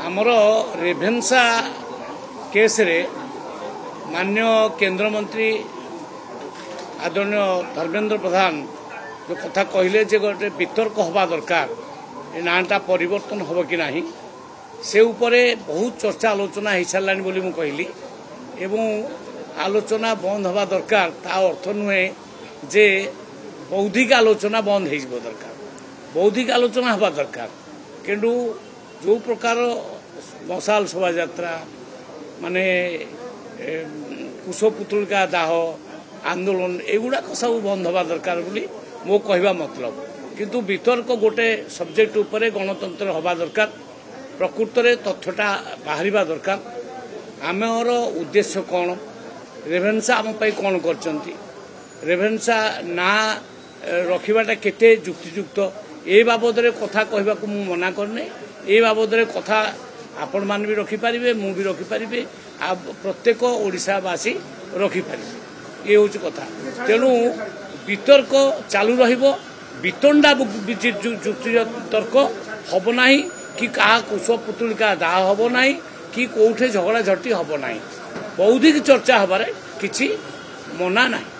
आमर रेभेन्सा केस रे माननीय केंद्र मंत्री आदरणीय धर्मेंद्र प्रधान जो कथा कहले जे गोटे वितर्क हवा दरकार ए नाटा परिवर्तन हम कि नहीं से उपरे बहुत चर्चा आलोचना हो सारा बोली मु कहली एवं आलोचना बंद हवा दरकार ता अर्थ नुहे जे बौद्धिक आलोचना बंद हो दरकार बौद्धिक आलोचना हवा दरकार किंतु जो प्रकार मशाल शोभा यात्रा माने कुशपुतुलिका दाह आंदोलन एगुड़ा सब बंद हवा दरकार बोली मो कहवा मतलब किंतु वितर्क गोटे सब्जेक्ट उपरे गणतंत्र हवा दरकार प्रकृत रे तथ्यटा बाहर दरकार आमर उद्देश्य कौन रेभेन्सा आम कौन करचंती रेभेन्सा ना रखिबाटा केते युक्तियुक्त ए बाबद कथा कहबा को मु मना करने ए बाबद कथा आपण मान भी रखिपारे मु भी रखिपारे आ प्रत्येक ओडिशावासी रखिपारे ये हूँ कथा तेणु वितर्क चालू रहिबो वितंडा युक्ति तर्क हम ना कि क्या कुशपुतुलिका दाह हम ना कि कौटे झगड़ा झटी हम ना बौद्धिक चर्चा हबारे किछि मना नहीं।